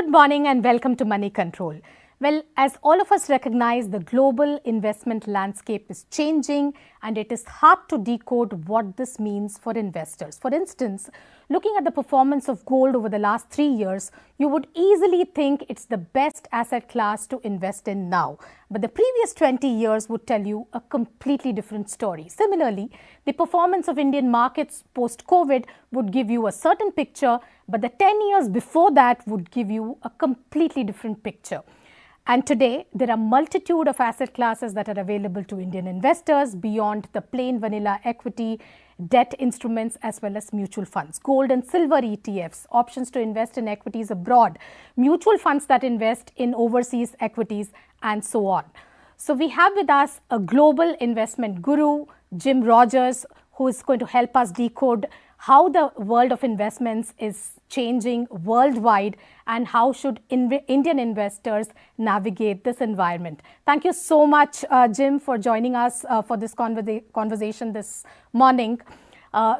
Good morning and welcome to Money Control. Well, as all of us recognize, the global investment landscape is changing and it is hard to decode what this means for investors. For instance, looking at the performance of gold over the last 3 years, you would easily think it's the best asset class to invest in now. But the previous 20 years would tell you a completely different story. Similarly, the performance of Indian markets post-COVID would give you a certain picture, but the 10 years before that would give you a completely different picture. And today, there are multitude of asset classes that are available to Indian investors beyond the plain vanilla equity, debt instruments, as well as mutual funds, gold and silver ETFs, options to invest in equities abroad, mutual funds that invest in overseas equities, and so on. So we have with us a global investment guru, Jim Rogers, who is going to help us decode how the world of investments is changing worldwide and how should Indian investors navigate this environment. Thank you so much, Jim, for joining us for this conversation this morning.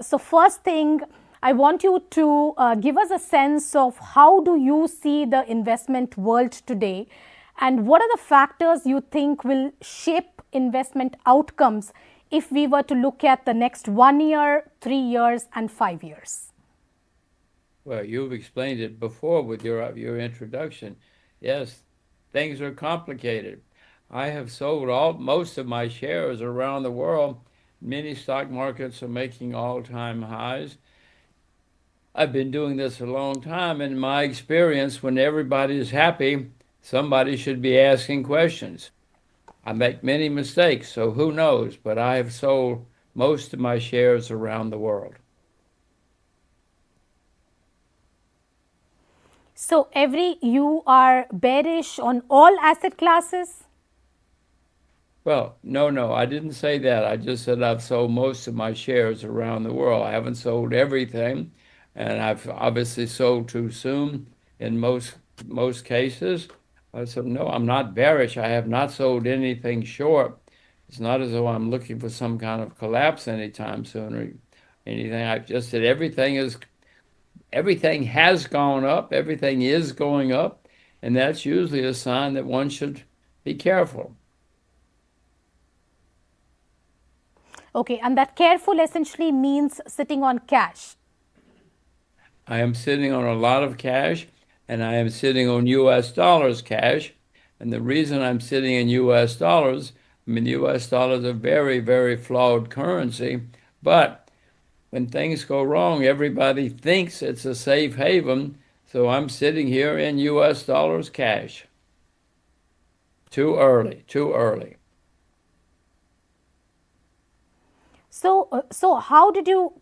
So first thing, I want you to give us a sense of how do you see the investment world today and what are the factors you think will shape investment outcomes if we were to look at the next 1 year, 3 years, and 5 years? Well, you've explained it before with your introduction. Yes, things are complicated. I have sold most of my shares around the world. Many stock markets are making all-time highs. I've been doing this a long time. In my experience, when everybody is happy, somebody should be asking questions. I make many mistakes, so who knows? But I have sold most of my shares around the world. So you are bearish on all asset classes? Well, no, I didn't say that. I just said I've sold most of my shares around the world. I haven't sold everything, and I've obviously sold too soon in most cases. So no, I'm not bearish. I have not sold anything short. It's not as though I'm looking for some kind of collapse anytime soon or anything. I've just said everything has gone up, everything is going up, and that's usually a sign that one should be careful. Okay, and that careful essentially means sitting on cash. I am sitting on a lot of cash, and I am sitting on US dollars cash. And the reason I'm sitting in US dollars, US dollars are very, very flawed currency, but when things go wrong, everybody thinks it's a safe haven, so I'm sitting here in US dollars cash. Too early. So how did you,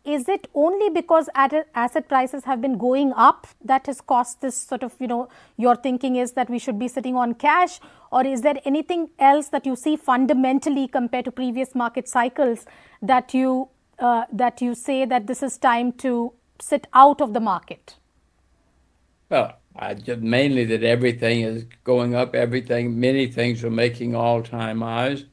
is it only because asset prices have been going up that has caused this sort of, your thinking is that we should be sitting on cash, or is there anything else that you see fundamentally compared to previous market cycles that you say that this is time to sit out of the market? Well, mainly that everything is going up, many things are making all-time highs,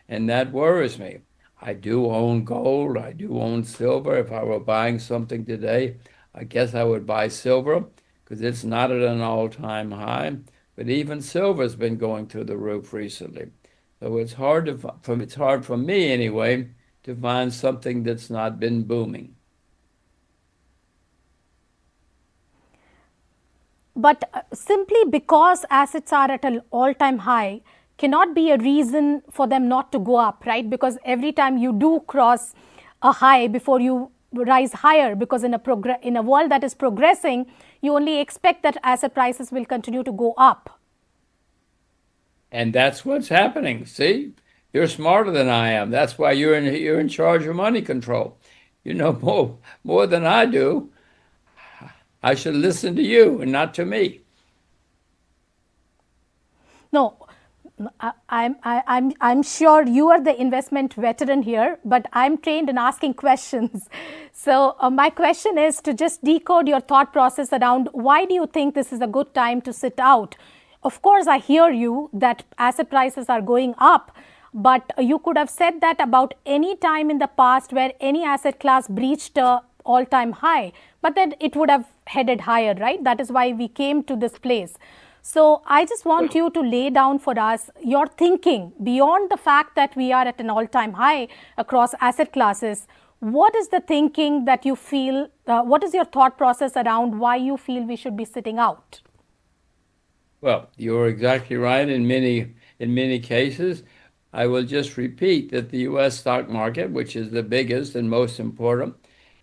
and that worries me. I do own gold, I do own silver. If I were buying something today, I guess I would buy silver because it's not at an all-time high, but even silver's been going through the roof recently. So it's hard for me anyway to find something that's not been booming. But simply because assets are at an all-time high cannot be a reason for them not to go up, right? Because every time you do cross a high before you rise higher, because in a world that is progressing, you only expect that asset prices will continue to go up. And that's what's happening. See, you're smarter than I am. That's why you're in charge of money control. You know more than I do. I should listen to you and not to me. No, I'm sure you are the investment veteran here, but I'm trained in asking questions. So my question is to just decode your thought process around why do you think this is a good time to sit out? Of course, I hear you that asset prices are going up, but you could have said that about any time in the past where any asset class breached a all-time high. but then it would have headed higher, right? That is why we came to this place. So I just want you to lay down for us your thinking beyond the fact that we are at an all-time high across asset classes. What is the thinking that you feel, what is your thought process around why you feel we should be sitting out? Well, you're exactly right in many cases. I will just repeat that the U.S. stock market, which is the biggest and most important,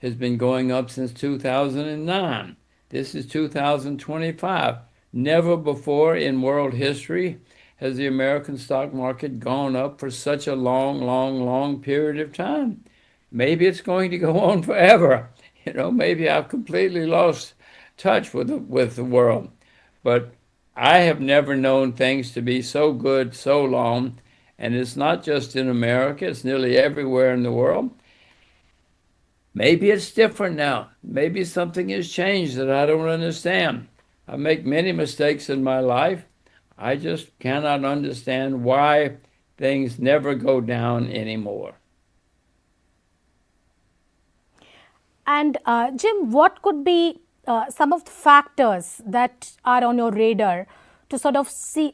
has been going up since 2009. This is 2025. Never before in world history has the American stock market gone up for such a long period of time. Maybe it's going to go on forever. Maybe I've completely lost touch with the world. But I have never known things to be so good so long, and it's not just in America, it's nearly everywhere in the world. Maybe it's different now. Maybe something has changed that I don't understand. I make many mistakes in my life. I just cannot understand why things never go down anymore. And Jim, what could be some of the factors that are on your radar to sort of see,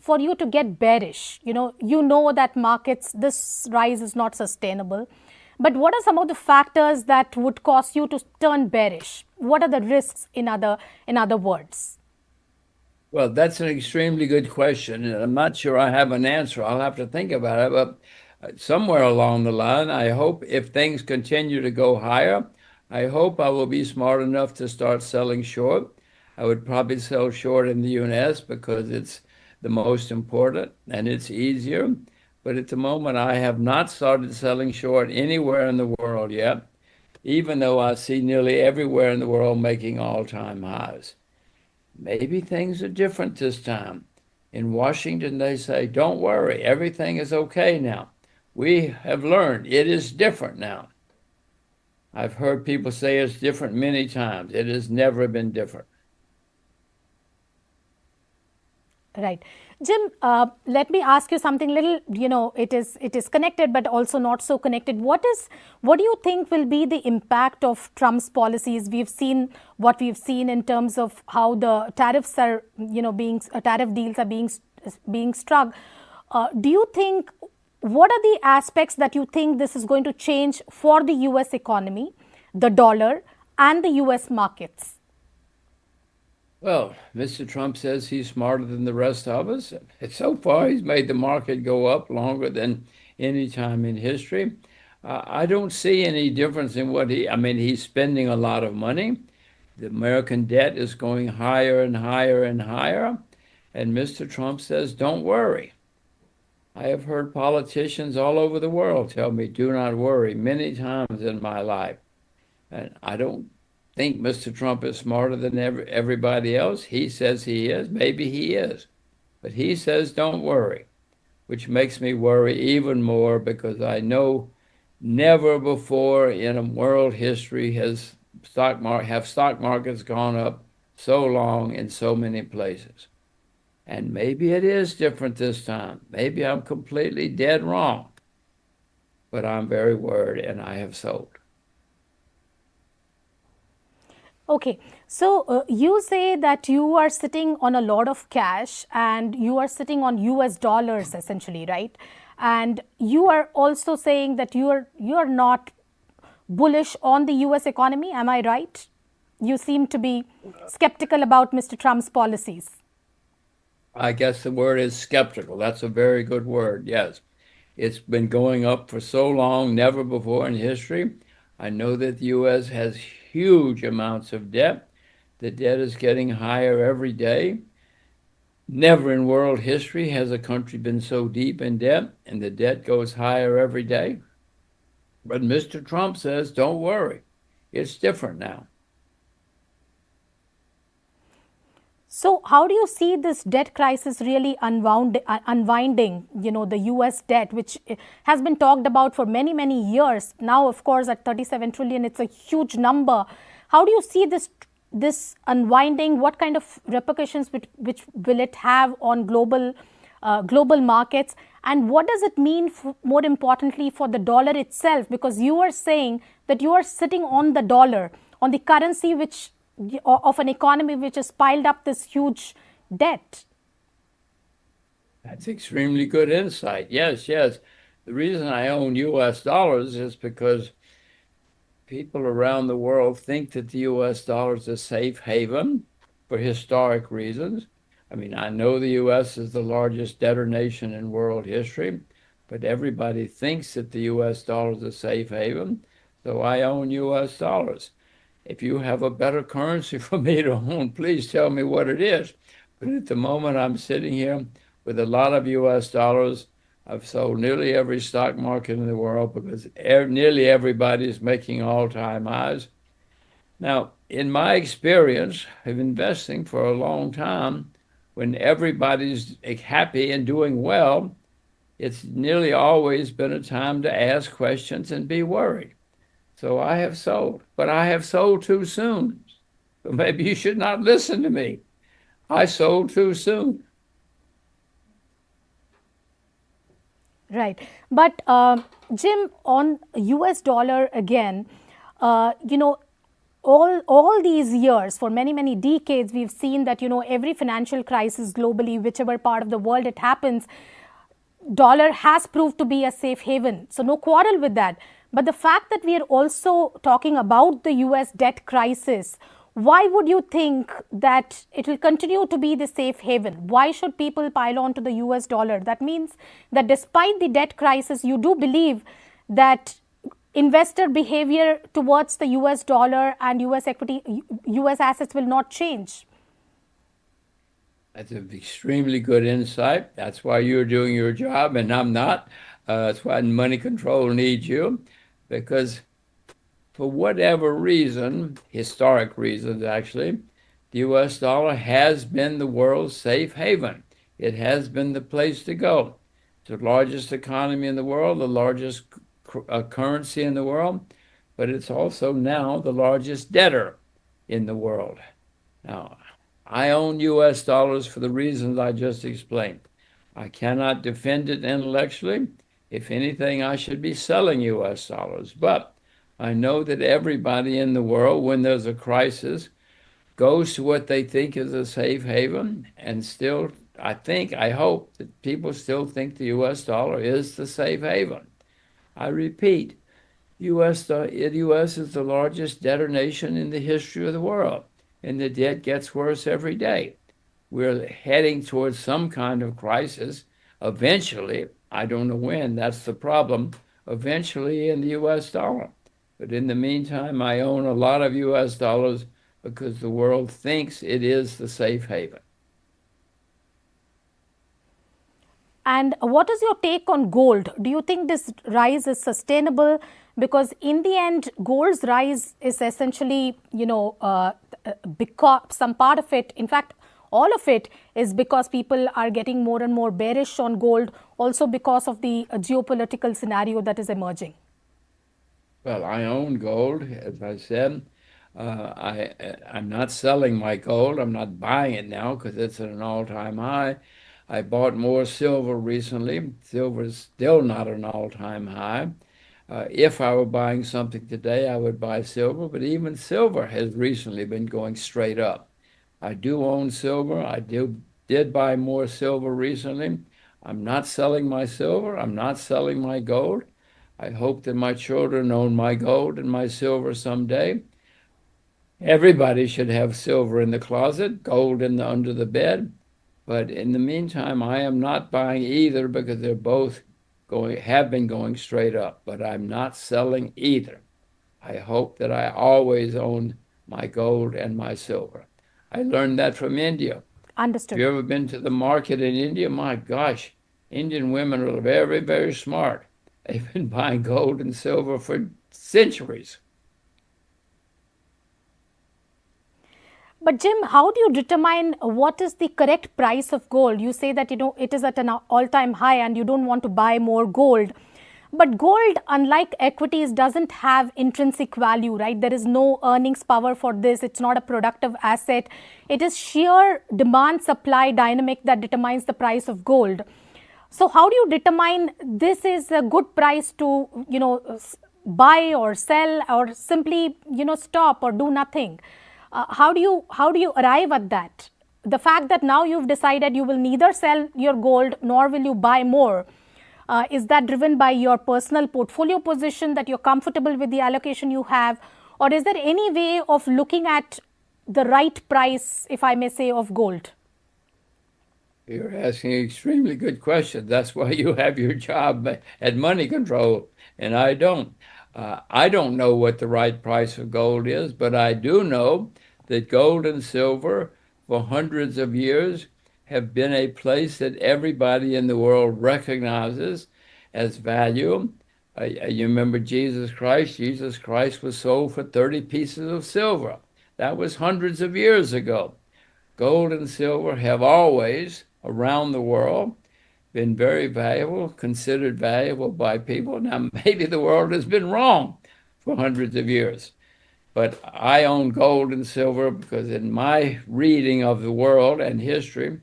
for you to get bearish? You know that markets, this rise is not sustainable. But what are some of the factors that would cause you to turn bearish? What are the risks, in other words? Well, that's an extremely good question, and I'm not sure I have an answer. I'll have to think about it, but somewhere along the line, I hope if things continue to go higher, I hope I will be smart enough to start selling short. I would probably sell short in the US because it's the most important and it's easier. But at the moment, I have not started selling short anywhere in the world yet, even though I see nearly everywhere in the world making all-time highs. Maybe things are different this time. In Washington, they say, don't worry, everything is okay now. We have learned it is different now. I've heard people say it's different many times. It has never been different. Right. Jim, let me ask you something little, it is connected, but also not so connected. What do you think will be the impact of Trump's policies? We've seen what we've seen in terms of how the tariffs are, tariff deals are being struck. Do you think, what are the aspects that you think this is going to change for the US economy, the dollar, and the US markets? Well, Mr. Trump says he's smarter than the rest of us. So far, he's made the market go up longer than any time in history. I don't see any difference in he's spending a lot of money. The American debt is going higher and higher and higher. And Mr. Trump says, don't worry. I have heard politicians all over the world tell me, do not worry, many times in my life. And I don't think Mr. Trump is smarter than everybody else. He says he is. Maybe he is. But he says, don't worry, which makes me worry even more because I know never before in world history have stock markets gone up so long in so many places. And maybe it is different this time. Maybe I'm completely dead wrong. But I'm very worried and I have sold. Okay, so you say that you are sitting on a lot of cash and you are sitting on US dollars essentially, right? And you are also saying that you are not bullish on the US economy, am I right? You seem to be skeptical about Mr. Trump's policies. I guess the word is skeptical. That's a very good word, yes. It's been going up for so long, never before in history. I know that the U.S. has huge amounts of debt. The debt is getting higher every day. Never in world history has a country been so deep in debt, and the debt goes higher every day. But Mr. Trump says, don't worry, it's different now. So how do you see this debt crisis really unwinding, the US debt, which has been talked about for many, many years. Now, of course, at 37 trillion, it's a huge number. How do you see this unwinding? What kind of repercussions which will it have on global markets? And what does it mean, more importantly, for the dollar itself? Because you are saying that you are sitting on the dollar. on the currency of an economy which has piled up this huge debt? That's extremely good insight. Yes, yes. The reason I own US dollars is because people around the world think that the US dollar is a safe haven for historic reasons. I mean, I know the US is the largest debtor nation in world history, but everybody thinks that the US dollar is a safe haven. So I own US dollars. If you have a better currency for me to own, please tell me what it is. But at the moment, I'm sitting here with a lot of US dollars. I've sold nearly every stock market in the world because nearly everybody is making all-time highs. Now, in my experience of investing for a long time, when everybody's happy and doing well, it's nearly always been a time to ask questions and be worried. So I have sold, but I have sold too soon. So maybe you should not listen to me. I sold too soon. Right. But Jim, on US dollar again, all these years, for many, many decades, we've seen that, every financial crisis globally, whichever part of the world it happens, dollar has proved to be a safe haven. So no quarrel with that. But the fact that we are also talking about the US debt crisis, why would you think that it will continue to be the safe haven? Why should people pile on to the US dollar? That means that despite the debt crisis, you do believe that investor behavior towards the US dollar and US equity, US assets will not change. That's an extremely good insight. That's why you're doing your job and I'm not. That's why Money Control needs you, because for whatever reason, historic reasons actually, the US dollar has been the world's safe haven. It has been the place to go. It's the largest economy in the world, the largest currency in the world, but it's also now the largest debtor in the world. Now, I own US dollars for the reasons I just explained. I cannot defend it intellectually. If anything, I should be selling US dollars, but I know that everybody in the world, when there's a crisis, goes to what they think is a safe haven, and still, I hope that people still think the US dollar is the safe haven. I repeat, the US is the largest debtor nation in the history of the world, and the debt gets worse every day. We're heading towards some kind of crisis eventually. I don't know when, that's the problem, eventually in the US dollar. But in the meantime, I own a lot of US dollars because the world thinks it is the safe haven. And what is your take on gold? Do you think this rise is sustainable? Because in the end, gold's rise is essentially, because some part of it, in fact, all of it is because people are getting more and more bearish on gold, also because of the geopolitical scenario that is emerging. Well, I own gold, as I said. I'm not selling my gold. I'm not buying it now because it's at an all-time high. I bought more silver recently. Silver is still not an all-time high. If I were buying something today, I would buy silver, but even silver has recently been going straight up. I do own silver. I did buy more silver recently. I'm not selling my silver. I'm not selling my gold. I hope that my children own my gold and my silver someday. Everybody should have silver in the closet, gold under the bed. But in the meantime, I am not buying either because they're both have been going straight up. But I'm not selling either. I hope that I always own my gold and my silver. I learned that from India. Understood. Have you ever been to the market in India? My gosh, Indian women are very, very smart. They've been buying gold and silver for centuries. But Jim, how do you determine what is the correct price of gold? You say that it is at an all-time high and you don't want to buy more gold. But gold, unlike equities, doesn't have intrinsic value, right? There is no earnings power for this. It's not a productive asset. It is sheer demand-supply dynamic that determines the price of gold. So how do you determine this is a good price to, buy or sell or simply, stop or do nothing? How do you arrive at that? The fact that now you've decided you will neither sell your gold nor will you buy more, is that driven by your personal portfolio position, that you're comfortable with the allocation you have, or is there any way of looking at the right price, if I may say, of gold? You're asking an extremely good question. That's why you have your job at Money Control, and I don't. I don't know what the right price of gold is, but I do know that gold and silver for hundreds of years have been a place that everybody in the world recognizes as value. You remember Jesus Christ? Jesus Christ was sold for 30 pieces of silver. That was hundreds of years ago. Gold and silver have always, around the world, been very valuable, considered valuable by people. Now, maybe the world has been wrong for hundreds of years, but I own gold and silver because in my reading of the world and history,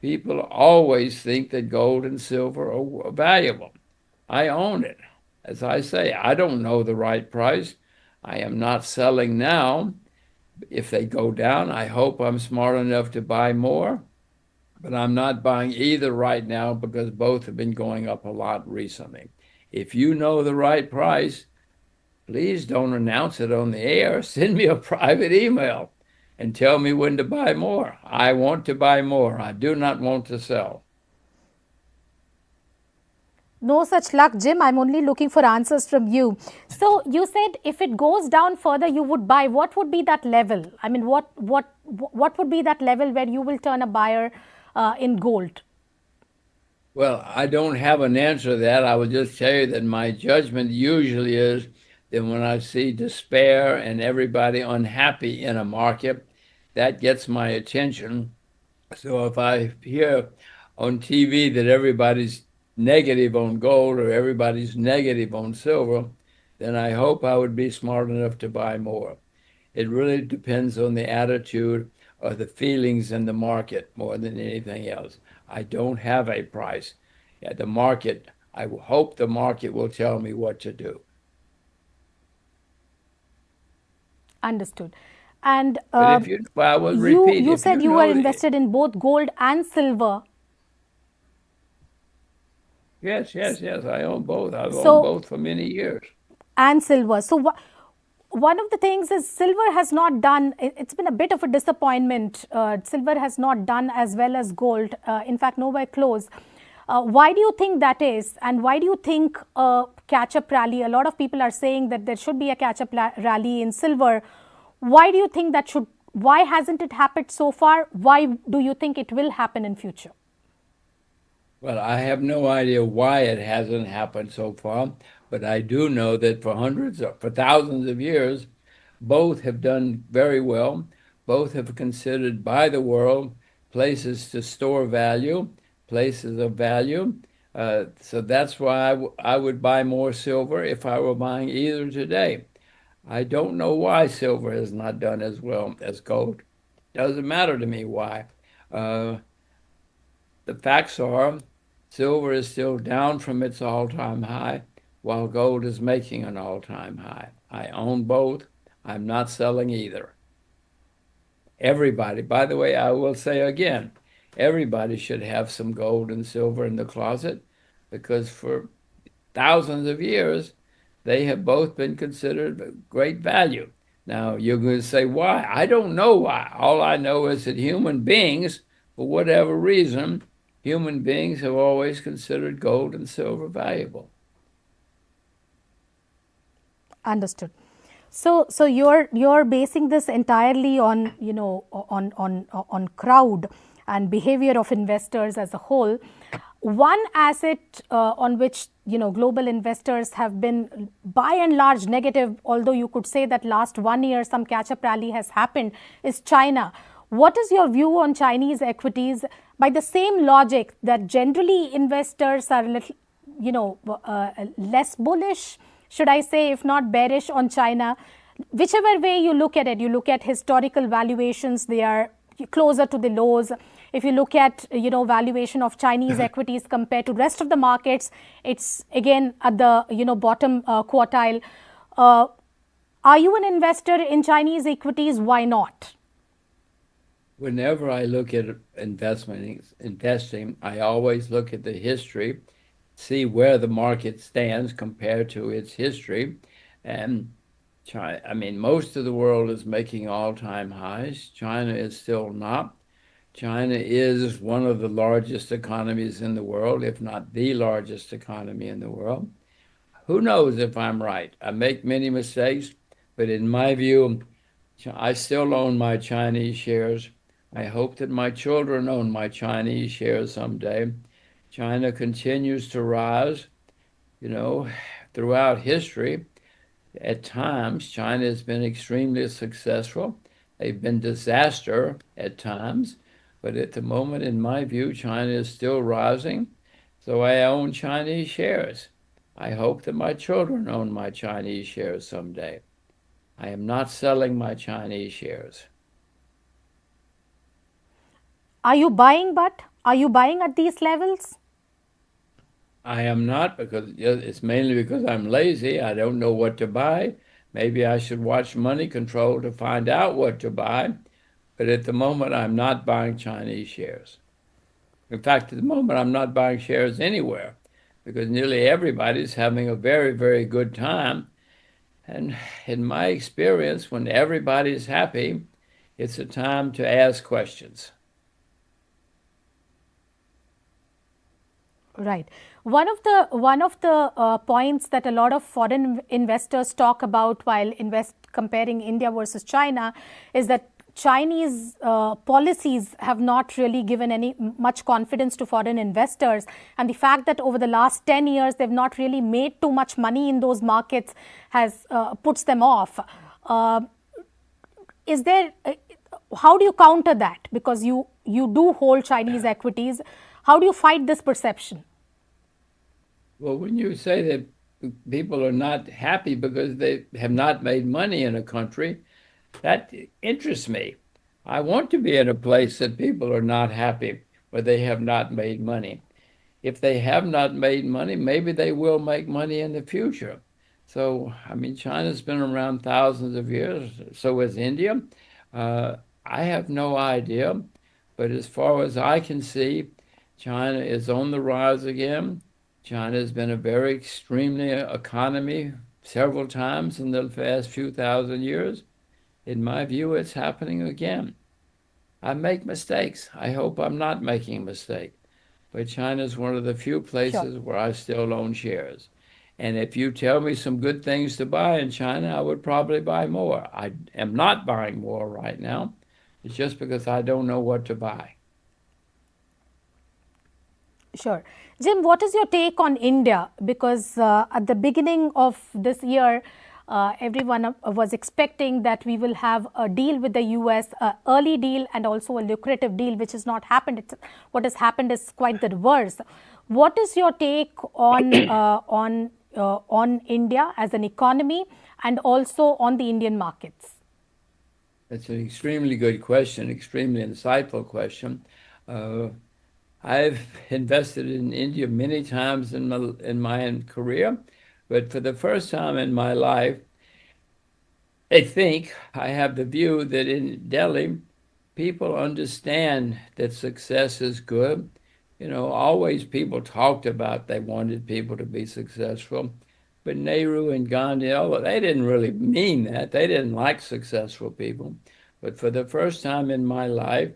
people always think that gold and silver are valuable. I own it. As I say, I don't know the right price. I am not selling now. If they go down, I hope I'm smart enough to buy more. But I'm not buying either right now because both have been going up a lot recently. If you know the right price, please don't announce it on the air. Send me a private email and tell me when to buy more. I want to buy more. I do not want to sell. No such luck, Jim. I'm only looking for answers from you. So you said if it goes down further, you would buy. What would be that level? I mean, what would be that level where you will turn a buyer in gold? Well, I don't have an answer to that. I will just tell you that my judgment usually is that when I see despair and everybody unhappy in a market, that gets my attention. So if I hear on TV that everybody's negative on gold or everybody's negative on silver, then I hope I would be smart enough to buy more. It really depends on the attitude or the feelings in the market more than anything else. I don't have a price. At the market, I hope the market will tell me what to do. Understood. And but if I will repeat, you said you were invested in both gold and silver. Yes. I own both. I've owned both for many years. And silver. So one of the things is silver has not done, it's been a bit of a disappointment. Silver has not done as well as gold. In fact, nowhere close. Why do you think that is? And why do you think a catch-up rally? A lot of people are saying that there should be a catch-up rally in silver. Why do you think that should? Why hasn't it happened so far? Why do you think it will happen in future? Well, I have no idea why it hasn't happened so far, but I do know that for thousands of years, both have done very well. Both have considered by the world places to store value, places of value. So that's why I would buy more silver if I were buying either today. I don't know why silver has not done as well as gold. Doesn't matter to me why. The facts are silver is still down from its all-time high, while gold is making an all-time high. I own both. I'm not selling either. Everybody, by the way, I will say again, everybody should have some gold and silver in the closet because for thousands of years, they have both been considered great value. Now, you're going to say, why? I don't know why. All I know is that human beings, for whatever reason, human beings have always considered gold and silver valuable. Understood. So you're basing this entirely on on crowd and behavior of investors as a whole. One asset on which global investors have been by and large negative, although you could say that last 1 year some catch-up rally has happened, is China. What is your view on Chinese equities? By the same logic that generally investors are less bullish, should I say, if not bearish on China. Whichever way you look at it, you look at historical valuations, they are closer to the lows. if you look at, valuation of Chinese equities compared to rest of the markets, it's again at the, bottom quartile. Are you an investor in Chinese equities? Why not? Whenever I look at investing, I always look at the history, see where the market stands compared to its history. And China, I mean, most of the world is making all-time highs. China is still not. China is one of the largest economies in the world, if not the largest economy in the world. Who knows if I'm right? I make many mistakes, but in my view, I still own my Chinese shares. I hope that my children own my Chinese shares someday. China continues to rise, throughout history. At times, China has been extremely successful. They've been disaster at times, but at the moment, in my view, China is still rising. So I own Chinese shares. I hope that my children own my Chinese shares someday. I am not selling my Chinese shares. Are you buying, but are you buying at these levels? I am not, because it's mainly because I'm lazy. I don't know what to buy. Maybe I should watch Money Control to find out what to buy. But at the moment, I'm not buying Chinese shares. In fact, at the moment, I'm not buying shares anywhere because nearly everybody's having a very, very good time. And in my experience, when everybody's happy, it's a time to ask questions. Right. One of the points that a lot of foreign investors talk about while comparing India versus China is that Chinese policies have not really given any much confidence to foreign investors, and the fact that over the last 10 years they've not really made too much money in those markets has puts them off. Is there? How do you counter that? Because you do hold Chinese equities. How do you fight this perception? Well, when you say that people are not happy because they have not made money in a country, that interests me. I want to be in a place that people are not happy where they have not made money. If they have not made money, maybe they will make money in the future. So, I mean, China's been around thousands of years. So is India. I have no idea. But as far as I can see, China is on the rise again. China has been a very extremely economy several times in the past few thousand years. In my view, it's happening again. I make mistakes. I hope I'm not making a mistake. But China is one of the few places where I still own shares. And if you tell me some good things to buy in China, I would probably buy more. I am not buying more right now. It's just because I don't know what to buy. Sure. Jim, what is your take on India? Because at the beginning of this year, everyone was expecting that we will have a deal with the US, an early deal and also a lucrative deal, which has not happened. What has happened is quite the reverse. What is your take on India as an economy and also on the Indian markets? That's an extremely good question, extremely insightful question. I've invested in India many times in my career, but for the first time in my life, I think I have the view that in Delhi, people understand that success is good. Always people talked about they wanted people to be successful, but Nehru and Gandhi, they didn't really mean that. They didn't like successful people. But for the first time in my life,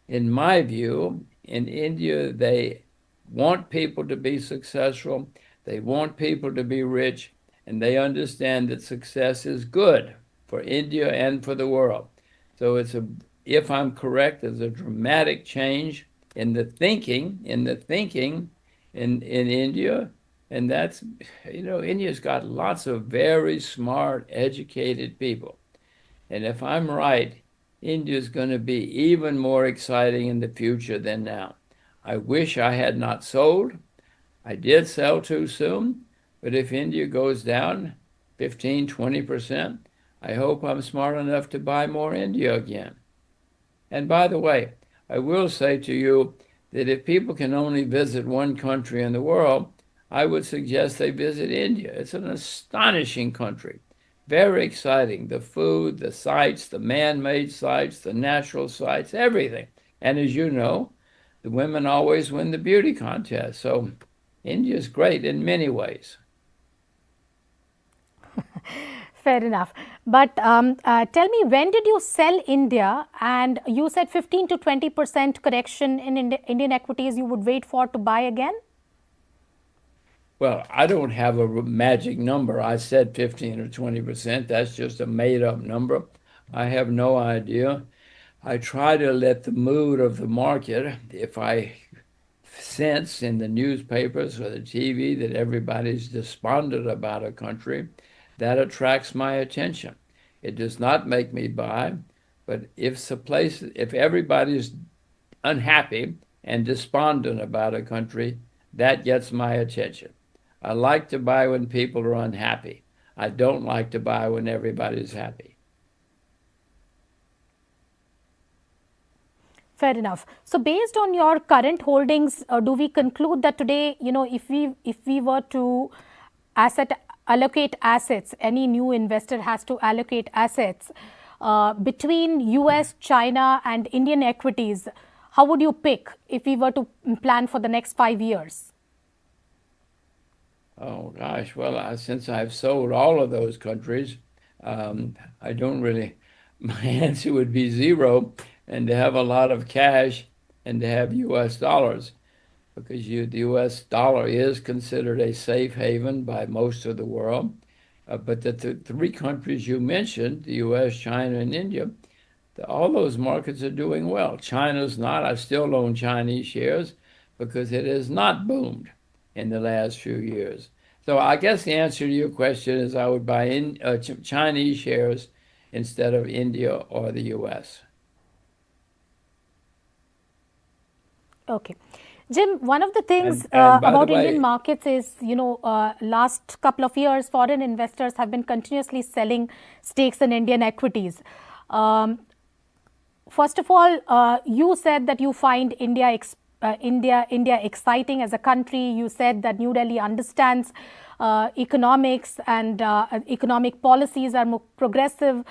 in my view, in India, they want people to be successful. They want people to be rich, and they understand that success is good for India and for the world. So if I'm correct, there's a dramatic change in the thinking in India. And that's, India's got lots of very smart, educated people. And if I'm right, India is going to be even more exciting in the future than now. I wish I had not sold. I did sell too soon, but if India goes down 15, 20%, I hope I'm smart enough to buy more India again. And by the way, I will say to you that if people can only visit one country in the world, I would suggest they visit India. It's an astonishing country, very exciting. The food, the sights, the man-made sights, the natural sights, everything. And as you know, the women always win the beauty contest. So India is great in many ways. Fair enough. But tell me, when did you sell India? And you said 15 to 20% correction in Indian equities you would wait for to buy again? Well, I don't have a magic number. I said 15 or 20%. That's just a made-up number. I have no idea. I try to let the mood of the market, if I sense in the newspapers or the TV that everybody's despondent about a country, that attracts my attention. It does not make me buy, but if everybody's unhappy and despondent about a country, that gets my attention. I like to buy when people are unhappy. I don't like to buy when everybody's happy. Fair enough. So based on your current holdings, do we conclude that today, if we were to allocate assets, any new investor has to allocate assets between US, China and Indian equities, how would you pick if we were to plan for the next 5 years? Oh gosh, well, since I've sold all of those countries, I don't really, my answer would be zero, and to have a lot of cash and to have US dollars, because the US dollar is considered a safe haven by most of the world. But the three countries you mentioned, the US, China, and India, all those markets are doing well. China's not. I still own Chinese shares because it has not boomed in the last few years. So I guess the answer to your question is I would buy Chinese shares instead of India or the US. Okay. Jim, one of the things And by the about way, Indian markets is, last couple of years, foreign investors have been continuously selling stakes in Indian equities. First of all, you said that you find India exciting as a country. You said that New Delhi understands economics and economic policies are more progressive.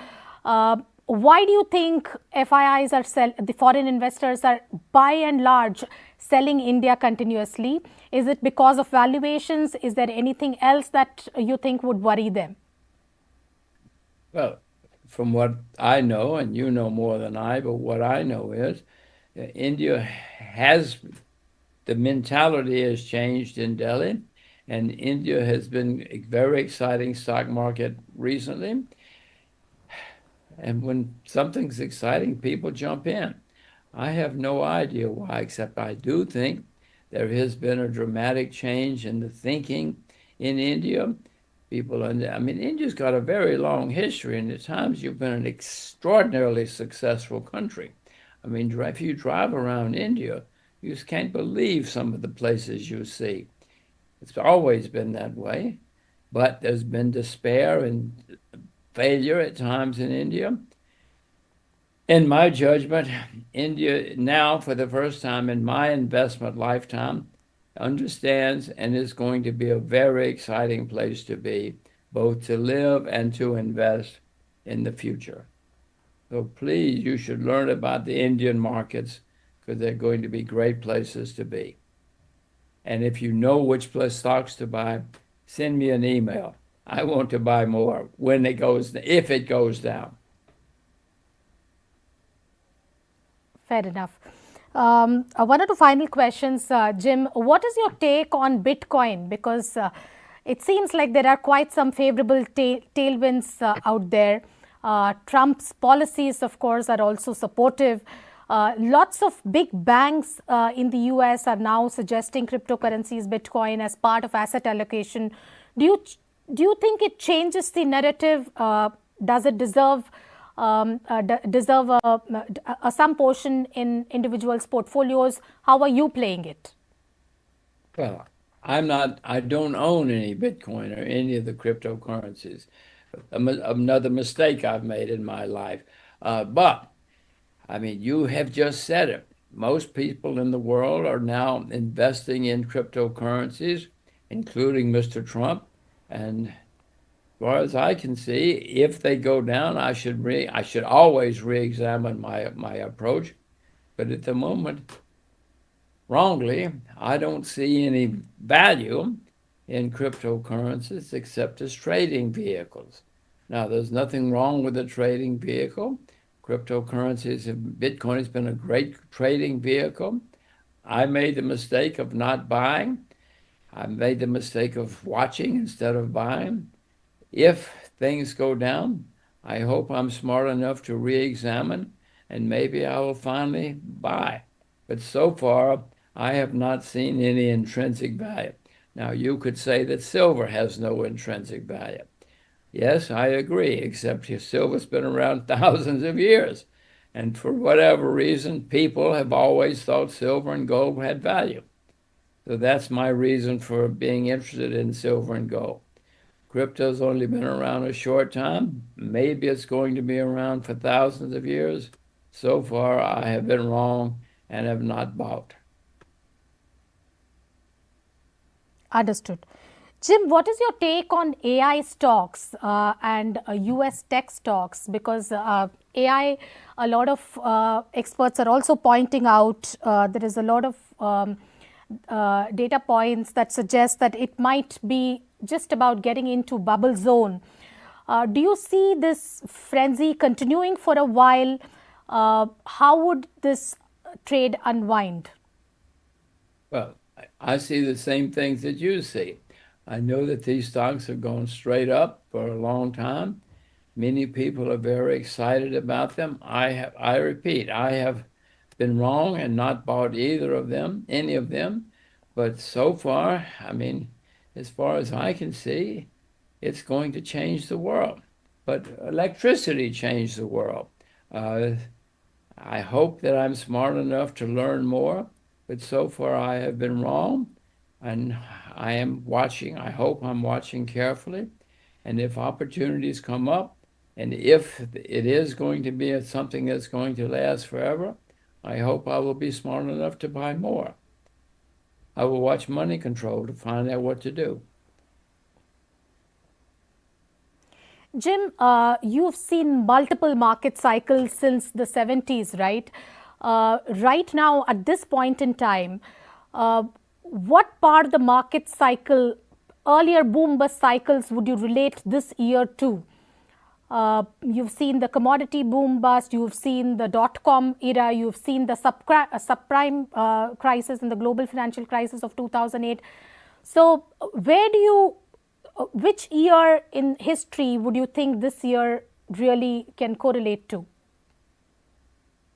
Why do you think the foreign investors are by and large selling India continuously? Is it because of valuations? Is there anything else that you think would worry them? well, from what I know, and you know more than I, but what I know is India has, the mentality has changed in Delhi, and India has been a very exciting stock market recently. And when something's exciting, people jump in. I have no idea why, except I do think there has been a dramatic change in the thinking in India. India's got a very long history, and at times you've been an extraordinarily successful country. If you drive around India, you just can't believe some of the places you see. It's always been that way, but there's been despair and failure at times in India. In my judgment, India now, for the first time in my investment lifetime, understands and is going to be a very exciting place to be, both to live and to invest in the future. So please, you should learn about the Indian markets because they're going to be great places to be. And if you know which stocks to buy, send me an email. I want to buy more if it goes down. Fair enough. One or two final questions, Jim. What is your take on Bitcoin? Because it seems like there are quite some favorable tailwinds out there. Trump's policies, of course, are also supportive. Lots of big banks in the US are now suggesting cryptocurrencies, Bitcoin, as part of asset allocation. Do you think it changes the narrative? Does it deserve some portion in individuals' portfolios? How are you playing it? Well, I don't own any Bitcoin or any of the cryptocurrencies. Another mistake I've made in my life. But you have just said it. most people in the world are now investing in cryptocurrencies, including Mr. Trump. And as far as I can see, if they go down, I should always re-examine my approach. But at the moment, wrongly, I don't see any value in cryptocurrencies except as trading vehicles. Now, there's nothing wrong with a trading vehicle. Bitcoin has been a great trading vehicle. I made the mistake of not buying. I made the mistake of watching instead of buying. If things go down, I hope I'm smart enough to re-examine and maybe I will finally buy. But so far, I have not seen any intrinsic value. Now, you could say that silver has no intrinsic value. Yes, I agree, except silver's been around thousands of years. And for whatever reason, people have always thought silver and gold had value. So that's my reason for being interested in silver and gold. Crypto's only been around a short time. Maybe it's going to be around for thousands of years. So far, I have been wrong and have not bought. Understood. Jim, what is your take on AI stocks and US tech stocks? Because AI, a lot of experts are also pointing out there is a lot of data points that suggest that it might be just about getting into bubble zone. Do you see this frenzy continuing for a while? How would this trade unwind? Well, I see the same things that you see. I know that these stocks have gone straight up for a long time. Many people are very excited about them. I repeat, I have been wrong and not bought either of them, any of them. But so far, I mean, as far as I can see, it's going to change the world. But electricity changed the world. I hope that I'm smart enough to learn more, but so far I have been wrong. And I am watching. I hope I'm watching carefully. And if opportunities come up, and if it is going to be something that's going to last forever, I hope I will be smart enough to buy more. I will watch Moneycontrol to find out what to do. Jim, you've seen multiple market cycles since the 70s, right? Right now, at this point in time, what part of the market cycle, earlier boom bust cycles, would you relate this year to? You've seen the commodity boom bust, you've seen the dot-com era, you've seen the subprime crisis and the global financial crisis of 2008. So which year in history would you think this year really can correlate to?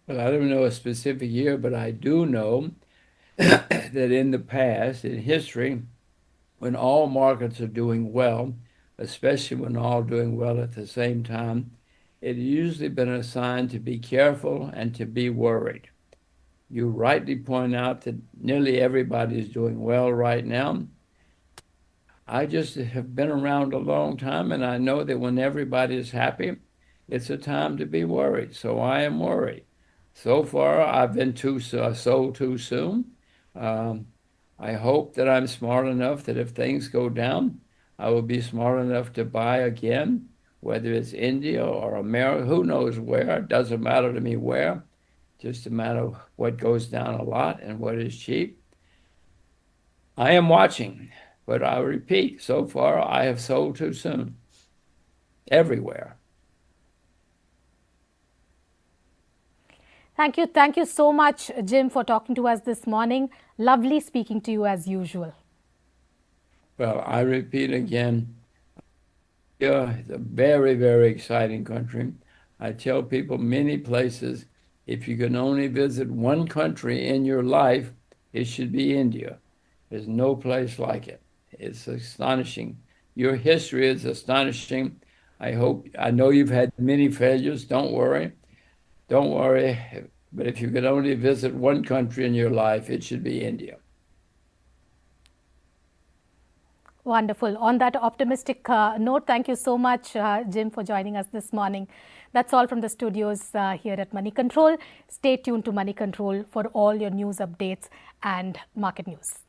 Well, I don't know a specific year, but I do know that in the past, in history, when all markets are doing well, especially when all doing well at the same time, it usually been a sign to be careful and to be worried. You rightly point out that nearly everybody is doing well right now. I just have been around a long time, and I know that when everybody is happy, it's a time to be worried. So I am worried. So far, I've been sold too soon. I hope that I'm smart enough that if things go down, I will be smart enough to buy again, whether it's India or America, who knows where. It doesn't matter to me where, just a matter of what goes down a lot and what is cheap. I am watching, but I repeat, so far I have sold too soon, everywhere. Thank you. Thank you so much, Jim, for talking to us this morning. Lovely speaking to you as usual. Well, I repeat again, India is a very, very exciting country. I tell people many places, if you can only visit one country in your life, it should be India. There's no place like it. It's astonishing. Your history is astonishing. I know you've had many failures. Don't worry. Don't worry. But if you could only visit one country in your life, it should be India. Wonderful. On that optimistic note, thank you so much, Jim, for joining us this morning. That's all from the studios here at Money Control. Stay tuned to Money Control for all your news updates and market news.